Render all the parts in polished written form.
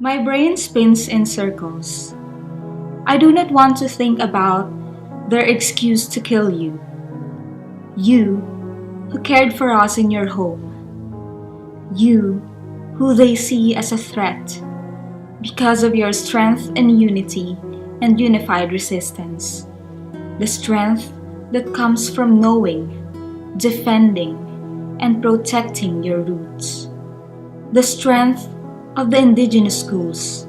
My brain spins in circles. I do not want to think about their excuse to kill you. You, who cared for us in your home. You, who they see as a threat because of your strength and unity and unified resistance. The strength that comes from knowing, defending, and protecting your roots. The strength of the indigenous schools.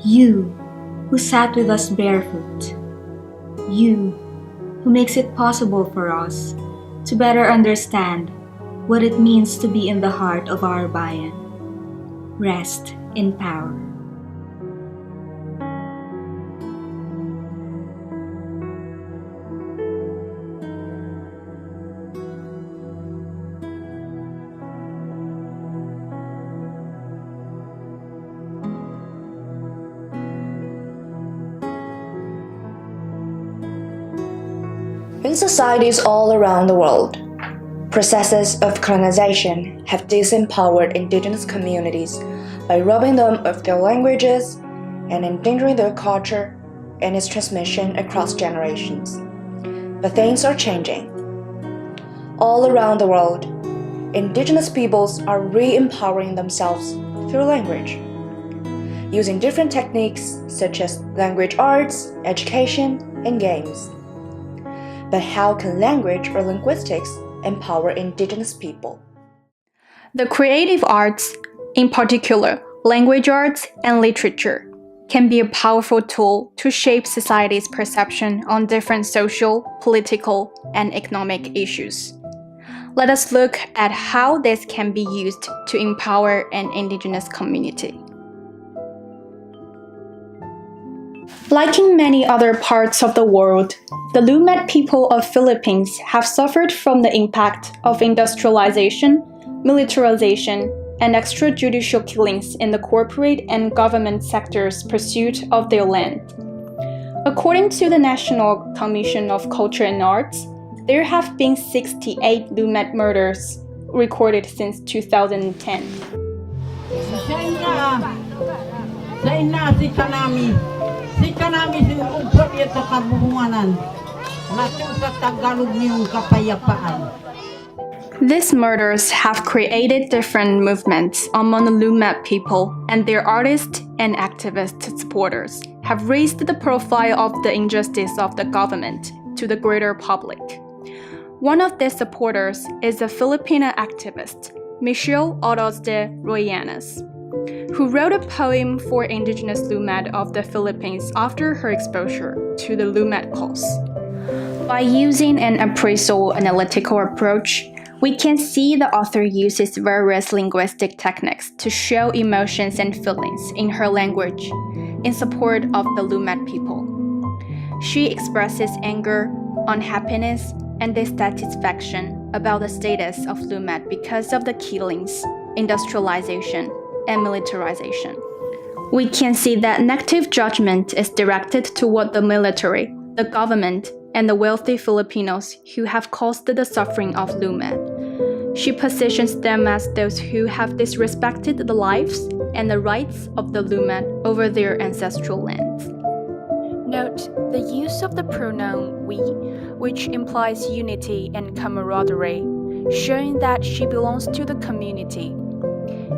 You, who sat with us barefoot. You, who makes it possible for us to better understand what it means to be in the heart of our bayan. Rest in power. In societies all around the world, processes of colonization have disempowered indigenous communities by robbing them of their languages and endangering their culture and its transmission across generations. But things are changing. All around the world, indigenous peoples are re-empowering themselves through language, using different techniques such as language arts, education, and games. But how can language or linguistics empower indigenous people? The creative arts, in particular language arts and literature, can be a powerful tool to shape society's perception on different social, political, and economic issues. Let us look at how this can be used to empower an indigenous community. Like in many other parts of the world, the Lumat people of Philippines have suffered from the impact of industrialization, militarization, and extrajudicial killings in the corporate and government sector's pursuit of their land. According to the National Commission of Culture and Arts, there have been 68 Lumat murders recorded since 2010. Si kanami si umpot ito kabuhuanan na sa Tagalog niyong kapayapaan. These murders have created different movements among the Lumat people, and their artists and activist supporters have raised the profile of the injustice of the government to the greater public. One of their supporters is a Filipino activist, Michelle Orozde Royanes, who wrote a poem for indigenous Lumat of the Philippines after her exposure to the Lumat cause. By using an appraisal analytical approach, we can see the author uses various linguistic techniques to show emotions and feelings in her language in support of the Lumat people. She expresses anger, unhappiness, and dissatisfaction about the status of Lumat because of the killings, industrialization, and militarization. We can see that negative judgment is directed toward the military, the government, and the wealthy Filipinos who have caused the suffering of Lumat. She positions them as those who have disrespected the lives and the rights of the Lumat over their ancestral lands. Note the use of the pronoun we, which implies unity and camaraderie, showing that she belongs to the community.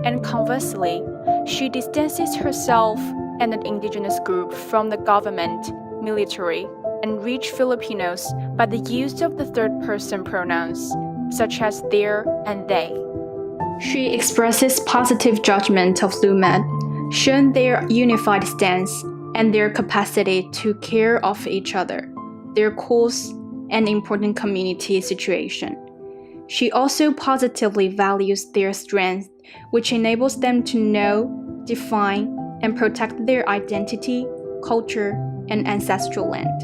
And conversely, she distances herself and an indigenous group from the government, military, and rich Filipinos by the use of the third-person pronouns, such as their and they. She expresses positive judgment of Lumat, showing their unified stance and their capacity to care of each other, their cause, and important community situation. She also positively values their strength, which enables them to know, define, and protect their identity, culture, and ancestral land.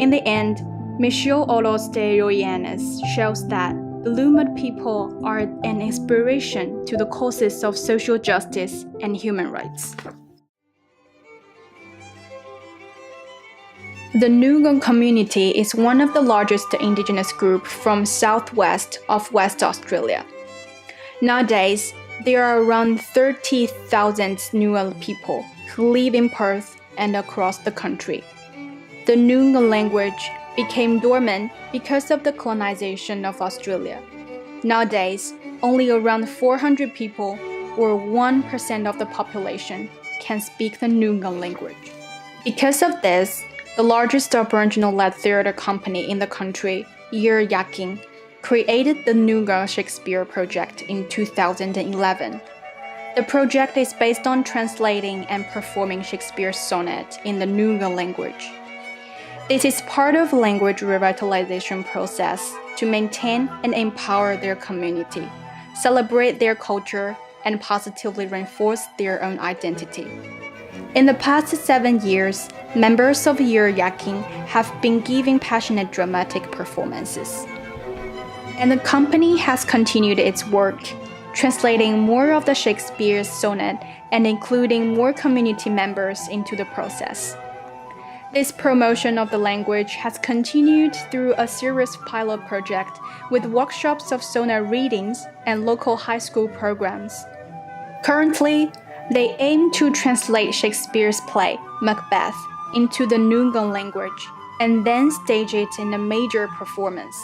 In the end, Michelle Orozde Royanes shows that the Lumat people are an inspiration to the causes of social justice and human rights. The Noongar community is one of the largest indigenous groups from southwest of West Australia. Nowadays, there are around 30,000 Noongar people who live in Perth and across the country. The Noongar language became dormant because of the colonization of Australia. Nowadays, only around 400 people, or 1% of the population, can speak the Noongar language. Because of this, the largest Aboriginal-led theatre company in the country, Yir Yakin, created the Noongar Shakespeare Project in 2011. The project is based on translating and performing Shakespeare's sonnet in the Noongar language. This is part of language revitalization process to maintain and empower their community, celebrate their culture, and positively reinforce their own identity. In the past 7 years, members of Yir Yakin have been giving passionate dramatic performances. And the company has continued its work, translating more of the Shakespeare's sonnet and including more community members into the process. This promotion of the language has continued through a serious pilot project with workshops of sonnet readings and local high school programs. Currently, they aim to translate Shakespeare's play, Macbeth, into the Noongar language and then stage it in a major performance.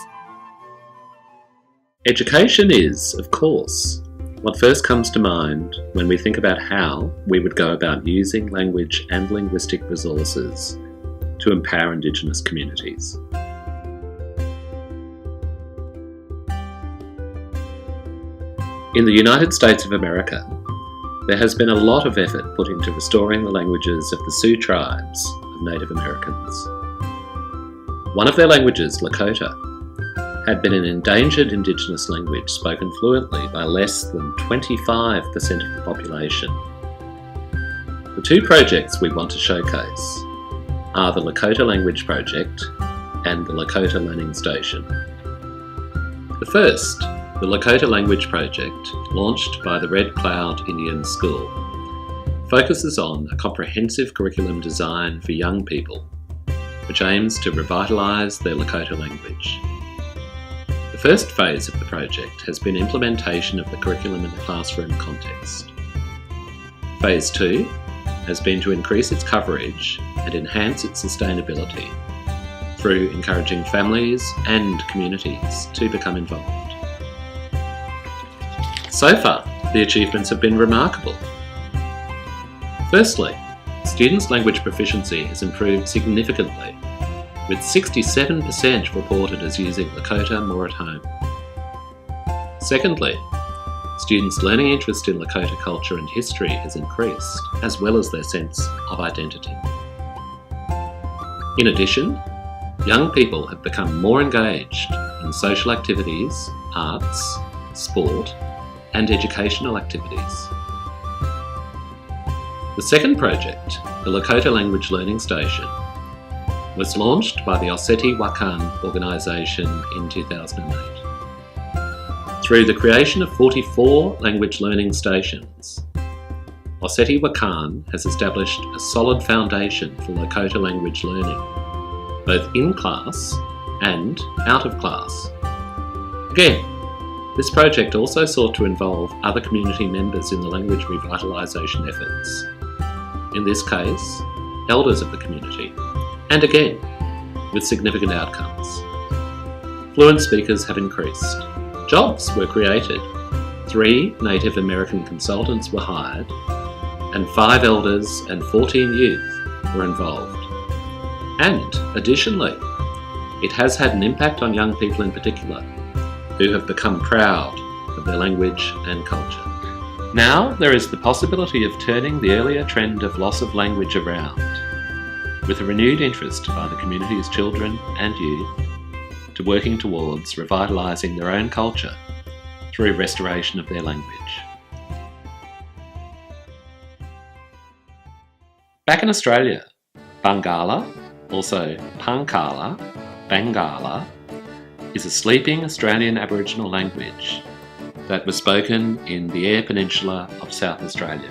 Education is, of course, what first comes to mind when we think about how we would go about using language and linguistic resources to empower Indigenous communities. In the United States of America, there has been a lot of effort put into restoring the languages of the Sioux tribes of Native Americans. One of their languages, Lakota, had been an endangered Indigenous language spoken fluently by less than 25% of the population. The two projects we want to showcase are the Lakota Language Project and the Lakota Learning Station. The first, the Lakota Language Project, launched by the Red Cloud Indian School, focuses on a comprehensive curriculum design for young people, which aims to revitalise their Lakota language. The first phase of the project has been implementation of the curriculum in the classroom context. Phase 2 has been to increase its coverage and enhance its sustainability through encouraging families and communities to become involved. So far, the achievements have been remarkable. Firstly, students' language proficiency has improved significantly, with 67% reported as using Lakota more at home. Secondly, students' learning interest in Lakota culture and history has increased, as well as their sense of identity. In addition, young people have become more engaged in social activities, arts, sport, and educational activities. The second project, the Lakota Language Learning Station, was launched by the Oseti Wakan organisation in 2008. Through the creation of 44 language learning stations, Oseti Wakan has established a solid foundation for Lakota language learning, both in class and out of class. Again, this project also sought to involve other community members in the language revitalisation efforts. In this case, elders of the community, and again, with significant outcomes. Fluent speakers have increased. Jobs were created. 3 Native American consultants were hired, and 5 elders and 14 youth were involved. And, additionally, it has had an impact on young people in particular, who have become proud of their language and culture. Now there is the possibility of turning the earlier trend of loss of language around, with a renewed interest by the community's children and youth to working towards revitalising their own culture through restoration of their language. Back in Australia, Bangala, also Pankala, Bangala, is a sleeping Australian Aboriginal language that was spoken in the Eyre Peninsula of South Australia.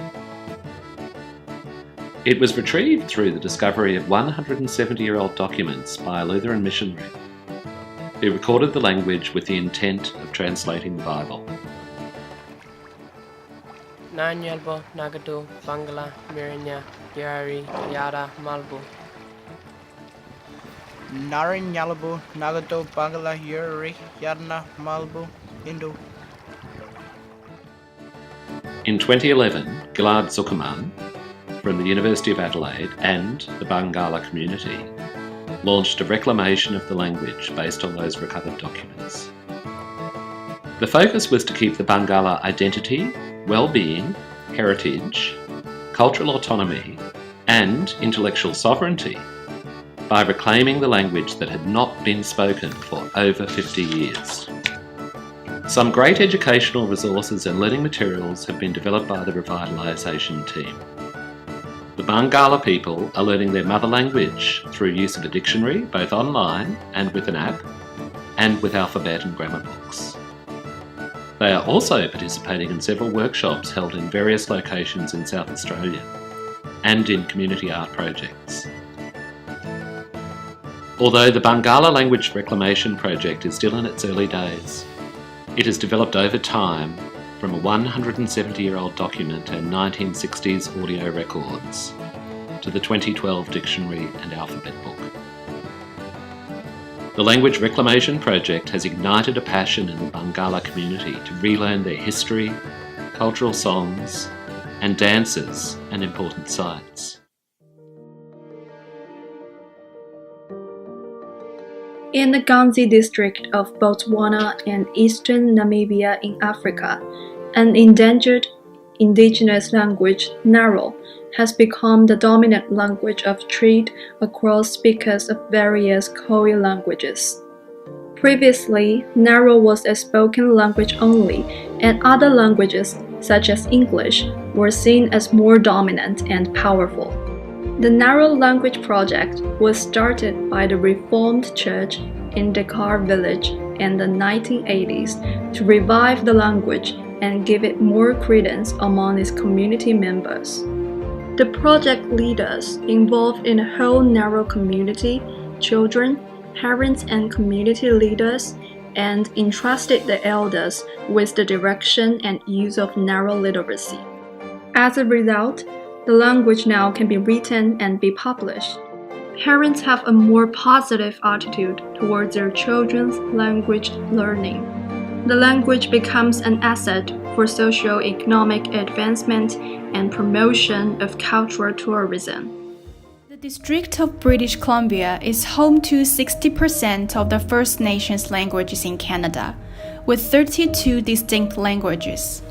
It was retrieved through the discovery of 170-year-old documents by a Lutheran missionary who recorded the language with the intent of translating the Bible. Nanyalbo, Nagado, Bangla, Mirinya, Yari, Yada, Malbo. Narin Yalabu, Nagato, Bangla, Yuri, Yadna, Malbu, Indo. In 2011, Gilad Zuckerman from the University of Adelaide and the Bangala community launched a reclamation of the language based on those recovered documents. The focus was to keep the Bangala identity, well-being, heritage, cultural autonomy and intellectual sovereignty by reclaiming the language that had not been spoken for over 50 years. Some great educational resources and learning materials have been developed by the revitalisation team. The Bangala people are learning their mother language through use of a dictionary, both online and with an app, and with alphabet and grammar books. They are also participating in several workshops held in various locations in South Australia and in community art projects. Although the Bangala Language Reclamation Project is still in its early days, it has developed over time from a 170-year-old document and 1960s audio records to the 2012 dictionary and alphabet book. The Language Reclamation Project has ignited a passion in the Bangala community to relearn their history, cultural songs, and dances and important sites. In the Ganzi district of Botswana and eastern Namibia in Africa, an endangered indigenous language, Naro, has become the dominant language of trade across speakers of various Khoi languages. Previously, Naro was a spoken language only, and other languages, such as English, were seen as more dominant and powerful. The Naro Language Project was started by the Reformed Church in Dakar village in the 1980s to revive the language and give it more credence among its community members. The project leaders involved in the whole Naro community, children, parents and community leaders, and entrusted the elders with the direction and use of Naro literacy. As a result, the language now can be written and be published. Parents have a more positive attitude towards their children's language learning. The language becomes an asset for socio-economic advancement and promotion of cultural tourism. The District of British Columbia is home to 60% of the First Nations languages in Canada, with 32 distinct languages.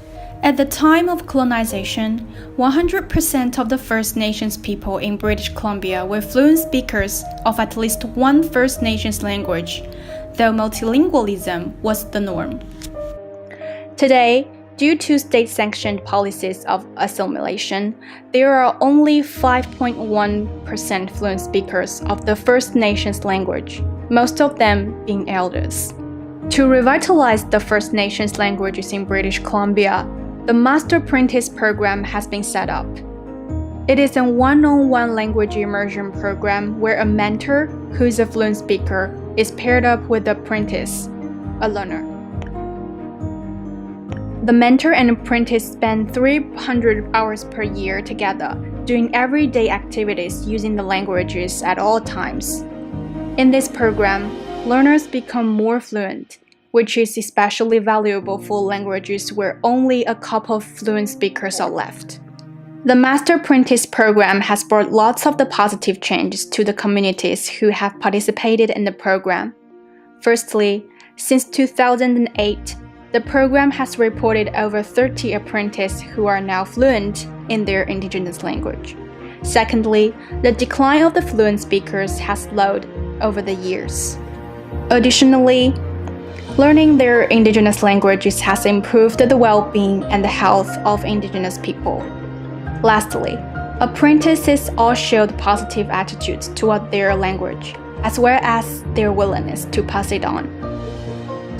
At the time of colonization, 100% of the First Nations people in British Columbia were fluent speakers of at least one First Nations language, though multilingualism was the norm. Today, due to state-sanctioned policies of assimilation, there are only 5.1% fluent speakers of the First Nations language, most of them being elders. To revitalize the First Nations languages in British Columbia, the Master Apprentice program has been set up. It is a one-on-one language immersion program where a mentor, who is a fluent speaker, is paired up with the apprentice, a learner. The mentor and apprentice spend 300 hours per year together, doing everyday activities using the languages at all times. In this program, learners become more fluent, which is especially valuable for languages where only a couple of fluent speakers are left. The Master Apprentice program has brought lots of the positive changes to the communities who have participated in the program. Firstly, since 2008, the program has reported over 30 apprentices who are now fluent in their indigenous language. Secondly, the decline of the fluent speakers has slowed over the years. Additionally, learning their indigenous languages has improved the well-being and the health of indigenous people. Lastly, apprentices all showed positive attitudes toward their language, as well as their willingness to pass it on.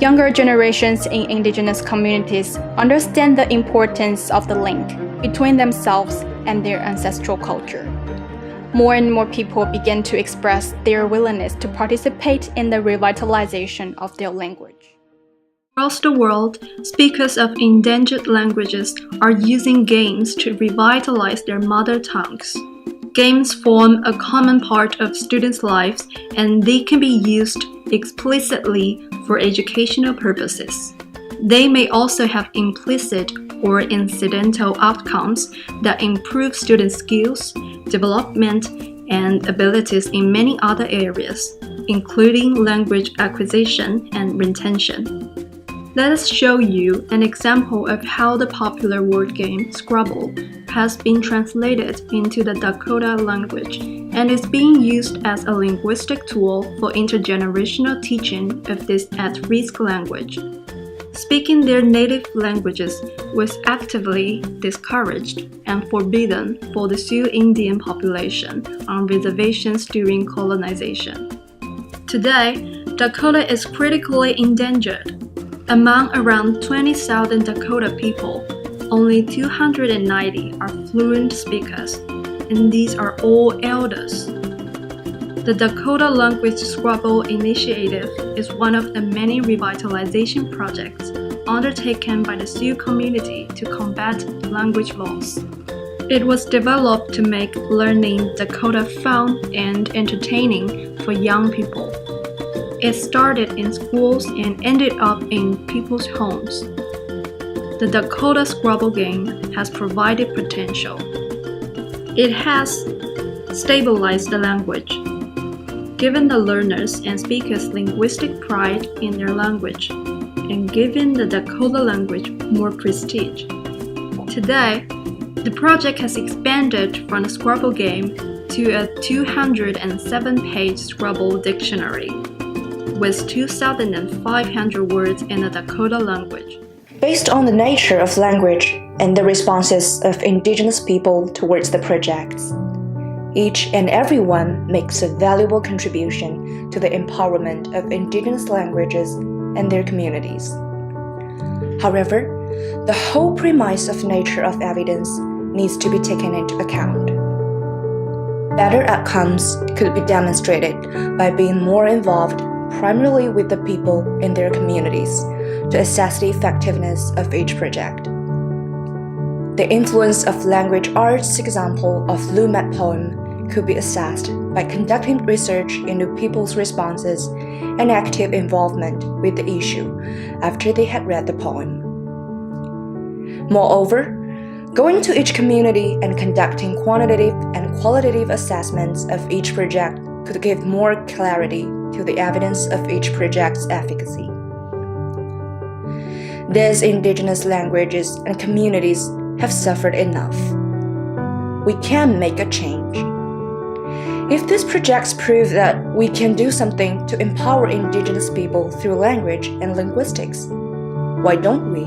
Younger generations in indigenous communities understand the importance of the link between themselves and their ancestral culture. More and more people begin to express their willingness to participate in the revitalization of their language. Across the world, speakers of endangered languages are using games to revitalize their mother tongues. Games form a common part of students' lives, and they can be used explicitly for educational purposes. They may also have implicit or incidental outcomes that improve student skills, development, and abilities in many other areas, including language acquisition and retention. Let us show you an example of how the popular word game Scrabble has been translated into the Dakota language and is being used as a linguistic tool for intergenerational teaching of this at-risk language. Speaking their native languages was actively discouraged and forbidden for the Sioux Indian population on reservations during colonization. Today, Dakota is critically endangered. Among around 20,000 Dakota people, only 290 are fluent speakers, and these are all elders. The Dakota Language Scrabble Initiative is one of the many revitalization projects undertaken by the Sioux community to combat language loss. It was developed to make learning Dakota fun and entertaining for young people. It started in schools and ended up in people's homes. The Dakota Scrabble game has provided potential. It has stabilized the language, given the learners and speakers linguistic pride in their language, and given the Dakota language more prestige. Today, the project has expanded from a Scrabble game to a 207-page Scrabble dictionary, with 2,500 words in the Dakota language. Based on the nature of language and the responses of indigenous people towards the projects, each and every one makes a valuable contribution to the empowerment of indigenous languages and their communities. However, the whole premise of nature of evidence needs to be taken into account. Better outcomes could be demonstrated by being more involved primarily with the people in their communities to assess the effectiveness of each project. The influence of language arts example of Lumet poem could be assessed by conducting research into people's responses and active involvement with the issue after they had read the poem. Moreover, going to each community and conducting quantitative and qualitative assessments of each project could give more clarity to the evidence of each project's efficacy. These indigenous languages and communities have suffered enough. We can make a change. If these projects prove that we can do something to empower indigenous people through language and linguistics, why don't we?